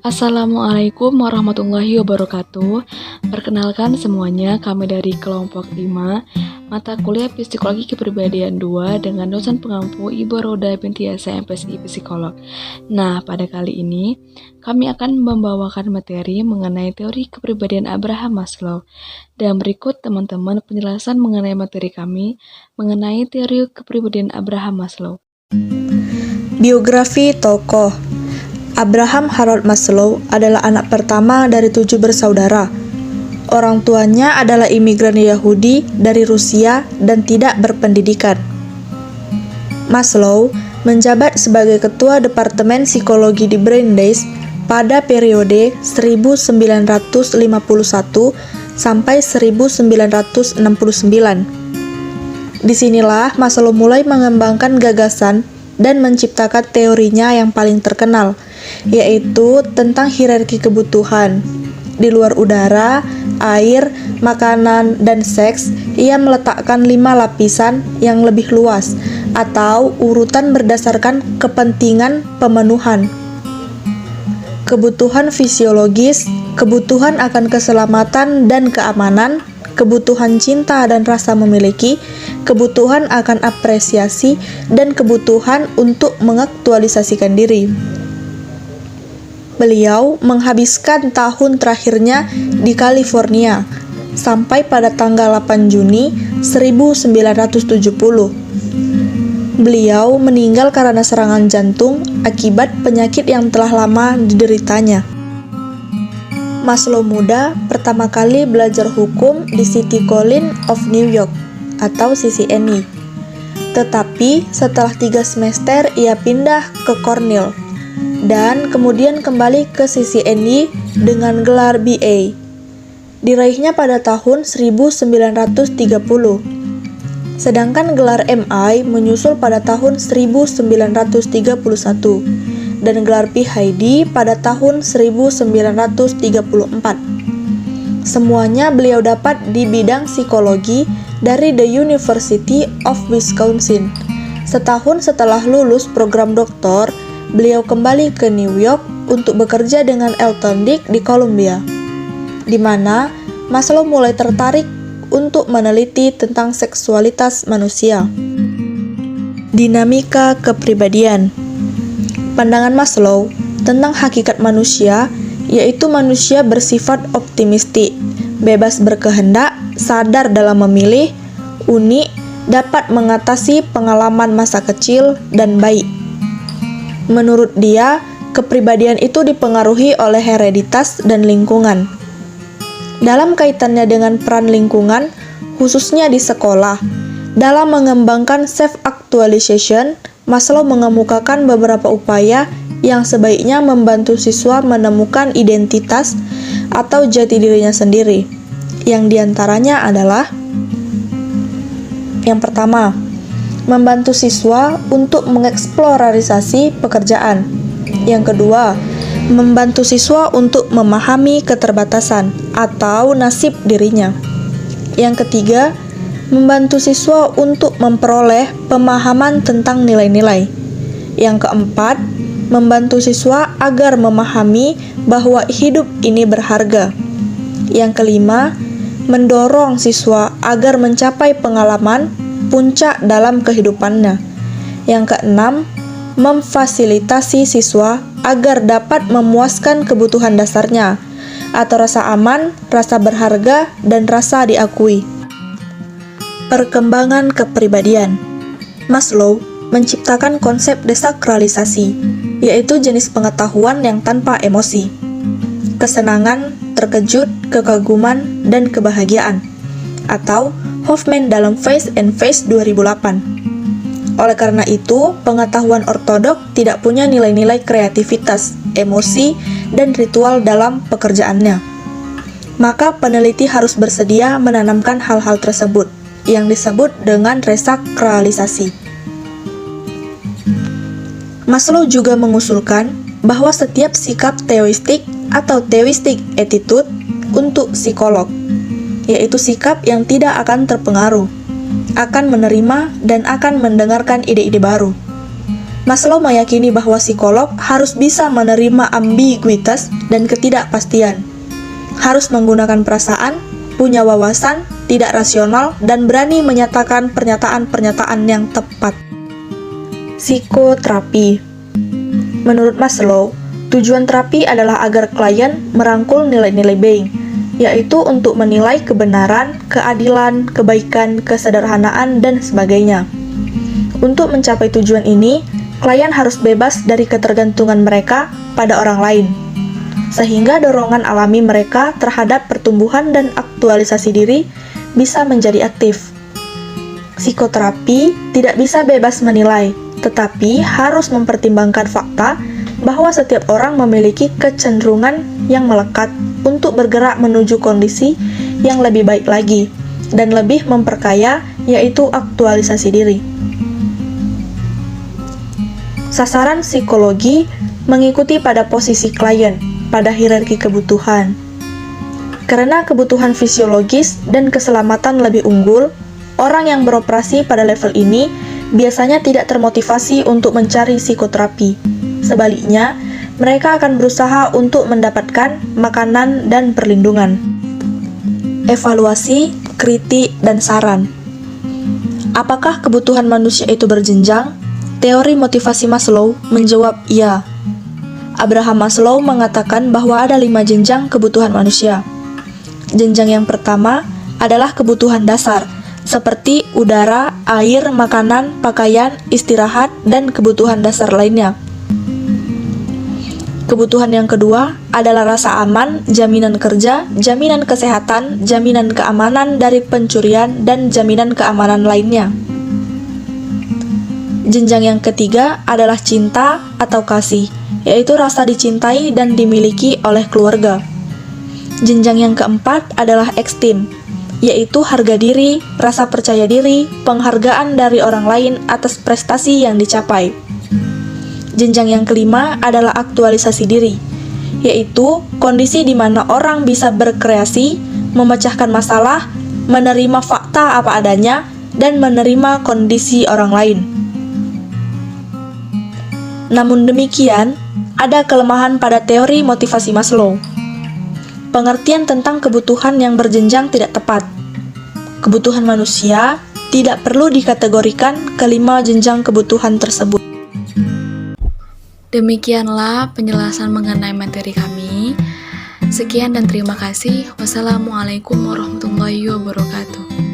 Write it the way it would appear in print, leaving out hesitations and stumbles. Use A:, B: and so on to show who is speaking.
A: Assalamualaikum warahmatullahi wabarakatuh. Perkenalkan semuanya, kami dari kelompok 5 mata kuliah Psikologi Kepribadian 2 dengan dosen pengampu Ibu Roda binti Yasa MPSI Psikolog. Nah, pada kali ini kami akan membawakan materi mengenai teori kepribadian Abraham Maslow. Dan berikut teman-teman penjelasan mengenai materi kami mengenai teori kepribadian Abraham Maslow.
B: Biografi tokoh. Abraham Harold Maslow adalah anak pertama dari 7 bersaudara. Orang tuanya adalah imigran Yahudi dari Rusia dan tidak berpendidikan. Maslow menjabat sebagai ketua Departemen Psikologi di Brandeis pada periode 1951 sampai 1969. Disinilah Maslow mulai mengembangkan gagasan dan menciptakan teorinya yang paling terkenal, yaitu tentang hierarki kebutuhan. Di luar udara, air, makanan, dan seks, ia meletakkan 5 lapisan yang lebih luas, atau urutan berdasarkan kepentingan pemenuhan. Kebutuhan fisiologis, kebutuhan akan keselamatan dan keamanan, kebutuhan cinta dan rasa memiliki, kebutuhan akan apresiasi, dan kebutuhan untuk mengaktualisasikan diri. Beliau menghabiskan tahun terakhirnya di California sampai pada tanggal 8 Juni 1970. Beliau meninggal karena serangan jantung akibat penyakit yang telah lama dideritanya. Maslow muda pertama kali belajar hukum di City College of New York atau CCNY. Tetapi setelah 3 semester ia pindah ke Cornell dan kemudian kembali ke CCNY dengan gelar BA. Diraihnya pada tahun 1930. Sedangkan gelar MI menyusul pada tahun 1931 dan gelar PhD pada tahun 1934. Semuanya beliau dapat di bidang psikologi dari The University of Wisconsin. Setahun setelah lulus program doktor, beliau kembali ke New York untuk bekerja dengan Elton Dick di Columbia, di mana Maslow mulai tertarik untuk meneliti tentang seksualitas manusia. Dinamika kepribadian. Pandangan Maslow tentang hakikat manusia yaitu manusia bersifat optimistik, bebas berkehendak, sadar dalam memilih, unik, dapat mengatasi pengalaman masa kecil, dan baik. Menurut dia, kepribadian itu dipengaruhi oleh hereditas dan lingkungan. Dalam kaitannya dengan peran lingkungan, khususnya di sekolah, dalam mengembangkan self-actualization, Maslow mengemukakan beberapa upaya yang sebaiknya membantu siswa menemukan identitas atau jati dirinya sendiri. Yang diantaranya adalah: yang pertama, membantu siswa untuk mengeksplorasi pekerjaan. Yang kedua, membantu siswa untuk memahami keterbatasan atau nasib dirinya. Yang ketiga, membantu siswa untuk memperoleh pemahaman tentang nilai-nilai. Yang keempat, membantu siswa agar memahami bahwa hidup ini berharga. Yang kelima, mendorong siswa agar mencapai pengalaman puncak dalam kehidupannya. Yang keenam, memfasilitasi siswa agar dapat memuaskan kebutuhan dasarnya, atau rasa aman, rasa berharga, dan rasa diakui. Perkembangan kepribadian. Maslow menciptakan konsep desakralisasi, yaitu jenis pengetahuan yang tanpa emosi, kesenangan, terkejut, kekaguman, dan kebahagiaan, atau Hoffman dalam Face and Face 2008. Oleh karena itu, pengetahuan ortodok tidak punya nilai-nilai kreativitas, emosi, dan ritual dalam pekerjaannya. Maka peneliti harus bersedia menanamkan hal-hal tersebut, yang disebut dengan resakralisasi. Maslow juga mengusulkan bahwa setiap sikap teoistik atau theistic attitude untuk psikolog, yaitu sikap yang tidak akan terpengaruh, akan menerima dan akan mendengarkan ide-ide baru. Maslow meyakini bahwa psikolog harus bisa menerima ambiguitas dan ketidakpastian, harus menggunakan perasaan, punya wawasan, tidak rasional, dan berani menyatakan pernyataan-pernyataan yang tepat. Psikoterapi. Menurut Maslow, tujuan terapi adalah agar klien merangkul nilai-nilai Bain, yaitu untuk menilai kebenaran, keadilan, kebaikan, kesederhanaan, dan sebagainya. Untuk mencapai tujuan ini, klien harus bebas dari ketergantungan mereka pada orang lain, sehingga dorongan alami mereka terhadap pertumbuhan dan aktualisasi diri bisa menjadi aktif. Psikoterapi tidak bisa bebas menilai, tetapi harus mempertimbangkan fakta bahwa setiap orang memiliki kecenderungan yang melekat untuk bergerak menuju kondisi yang lebih baik lagi dan lebih memperkaya, yaitu aktualisasi diri. Sasaran psikologi mengikuti pada posisi klien pada hierarki kebutuhan. Karena kebutuhan fisiologis dan keselamatan lebih unggul, orang yang beroperasi pada level ini biasanya tidak termotivasi untuk mencari psikoterapi. Sebaliknya, mereka akan berusaha untuk mendapatkan makanan dan perlindungan. Evaluasi, kritik, dan saran. Apakah kebutuhan manusia itu berjenjang? Teori motivasi Maslow menjawab iya. Abraham Maslow mengatakan bahwa ada 5 jenjang kebutuhan manusia. Jenjang yang pertama adalah kebutuhan dasar, seperti udara, air, makanan, pakaian, istirahat, dan kebutuhan dasar lainnya. Kebutuhan yang kedua adalah rasa aman, jaminan kerja, jaminan kesehatan, jaminan keamanan dari pencurian, dan jaminan keamanan lainnya. Jenjang yang ketiga adalah cinta atau kasih, yaitu rasa dicintai dan dimiliki oleh keluarga. Jenjang yang keempat adalah esteem, yaitu harga diri, rasa percaya diri, penghargaan dari orang lain atas prestasi yang dicapai. Jenjang yang kelima adalah aktualisasi diri, yaitu kondisi di mana orang bisa berkreasi, memecahkan masalah, menerima fakta apa adanya, dan menerima kondisi orang lain. Namun demikian, ada kelemahan pada teori motivasi Maslow. Pengertian tentang kebutuhan yang berjenjang tidak tepat. Kebutuhan manusia tidak perlu dikategorikan kelima jenjang kebutuhan tersebut.
A: Demikianlah penjelasan mengenai materi kami. Sekian dan terima kasih. Wassalamualaikum warahmatullahi wabarakatuh.